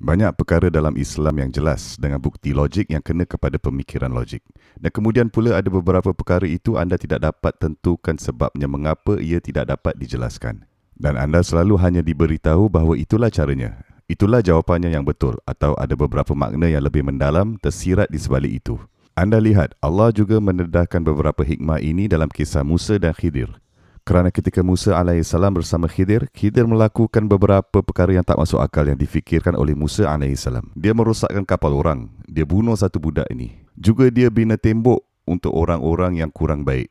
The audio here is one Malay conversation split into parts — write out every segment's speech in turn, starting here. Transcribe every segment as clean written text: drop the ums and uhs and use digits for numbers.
Banyak perkara dalam Islam yang jelas dengan bukti logik yang kena kepada pemikiran logik. Dan kemudian pula ada beberapa perkara itu anda tidak dapat tentukan sebabnya mengapa ia tidak dapat dijelaskan. Dan anda selalu hanya diberitahu bahawa itulah caranya. Itulah jawapannya yang betul atau ada beberapa makna yang lebih mendalam tersirat di sebalik itu. Anda lihat, Allah juga mendedahkan beberapa hikmah ini dalam kisah Musa dan Khidir. Kerana ketika Musa AS bersama Khidir, Khidir melakukan beberapa perkara yang tak masuk akal yang difikirkan oleh Musa AS. Dia merosakkan kapal orang, dia bunuh satu budak ini. Juga dia bina tembok untuk orang-orang yang kurang baik.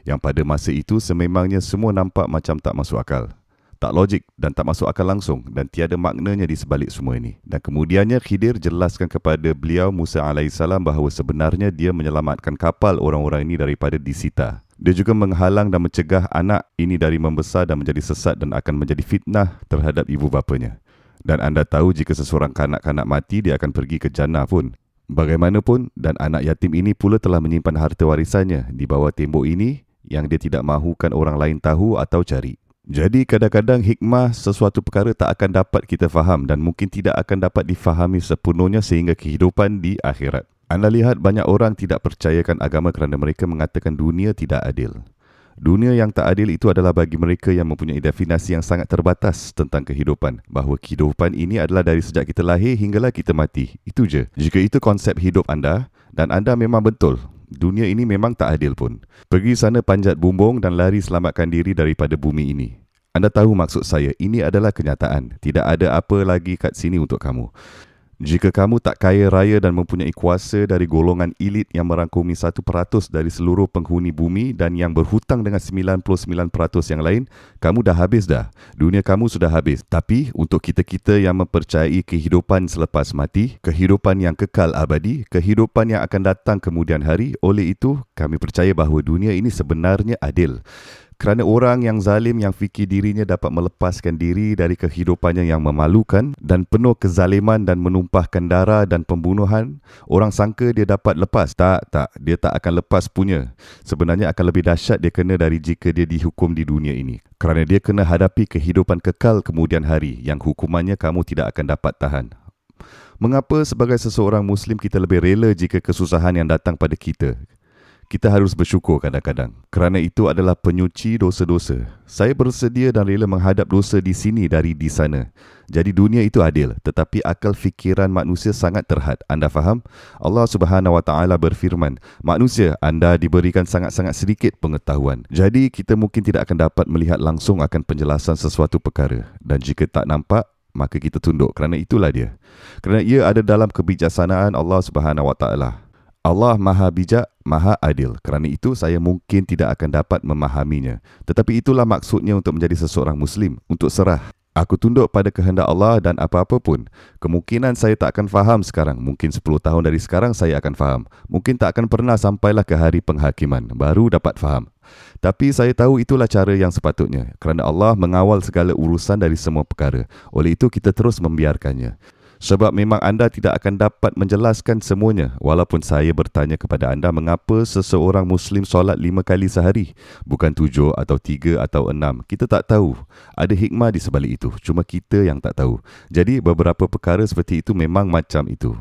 Yang pada masa itu sememangnya semua nampak macam tak masuk akal. Tak logik dan tak masuk akal langsung dan tiada maknanya di sebalik semua ini. Dan kemudiannya Khidir jelaskan kepada beliau Musa AS bahawa sebenarnya dia menyelamatkan kapal orang-orang ini daripada disita. Dia juga menghalang dan mencegah anak ini dari membesar dan menjadi sesat dan akan menjadi fitnah terhadap ibu bapanya. Dan anda tahu jika seseorang kanak-kanak mati, dia akan pergi ke jannah pun. Bagaimanapun, dan anak yatim ini pula telah menyimpan harta warisannya di bawah tembok ini yang dia tidak mahukan orang lain tahu atau cari. Jadi kadang-kadang hikmah sesuatu perkara tak akan dapat kita faham dan mungkin tidak akan dapat difahami sepenuhnya sehingga kehidupan di akhirat. Anda lihat banyak orang tidak percayakan agama kerana mereka mengatakan dunia tidak adil. Dunia yang tak adil itu adalah bagi mereka yang mempunyai definisi yang sangat terbatas tentang kehidupan. Bahawa kehidupan ini adalah dari sejak kita lahir hinggalah kita mati. Itu je. Jika itu konsep hidup anda dan anda memang betul. Dunia ini memang tak adil pun. Pergi sana panjat bumbung dan lari selamatkan diri daripada bumi ini. Anda tahu maksud saya, ini adalah kenyataan. Tidak ada apa lagi kat sini untuk kamu. Jika kamu tak kaya raya dan mempunyai kuasa dari golongan elit yang merangkumi 1% dari seluruh penghuni bumi dan yang berhutang dengan 99% yang lain, kamu dah habis dah. Dunia kamu sudah habis. Tapi untuk kita-kita yang mempercayai kehidupan selepas mati, kehidupan yang kekal abadi, kehidupan yang akan datang kemudian hari, oleh itu kami percaya bahawa dunia ini sebenarnya adil. Kerana orang yang zalim yang fikir dirinya dapat melepaskan diri dari kehidupannya yang memalukan dan penuh kezaliman dan menumpahkan darah dan pembunuhan, orang sangka dia dapat lepas. Tak, dia tak akan lepas punya. Sebenarnya akan lebih dahsyat dia kena dari jika dia dihukum di dunia ini. Kerana dia kena hadapi kehidupan kekal kemudian hari yang hukumannya kamu tidak akan dapat tahan. Mengapa sebagai seseorang Muslim kita lebih rela jika kesusahan yang datang pada kita? Kita harus bersyukur kadang-kadang. Kerana itu adalah penyuci dosa-dosa. Saya bersedia dan rela menghadap dosa di sini dari di sana. Jadi dunia itu adil, tetapi akal fikiran manusia sangat terhad. Anda faham? Allah Subhanahu Wa Taala berfirman, manusia, anda diberikan sangat-sangat sedikit pengetahuan. Jadi kita mungkin tidak akan dapat melihat langsung akan penjelasan sesuatu perkara. Dan jika tak nampak, maka kita tunduk. Kerana itulah dia. Kerana ia ada dalam kebijaksanaan Allah Subhanahu Wa Taala. Allah Maha Bijak, Maha Adil. Kerana itu saya mungkin tidak akan dapat memahaminya. Tetapi itulah maksudnya untuk menjadi seseorang Muslim, untuk serah. Aku tunduk pada kehendak Allah dan apa-apa pun. Kemungkinan saya tak akan faham sekarang. Mungkin 10 tahun dari sekarang saya akan faham. Mungkin tak akan pernah sampailah ke hari penghakiman. Baru dapat faham. Tapi saya tahu itulah cara yang sepatutnya. Kerana Allah mengawal segala urusan dari semua perkara. Oleh itu kita terus membiarkannya. Sebab memang anda tidak akan dapat menjelaskan semuanya. Walaupun saya bertanya kepada anda mengapa seseorang Muslim solat 5 kali sehari, bukan 7 atau 3 atau 6. Kita tak tahu. Ada hikmah di sebalik itu. Cuma kita yang tak tahu. Jadi beberapa perkara seperti itu memang macam itu.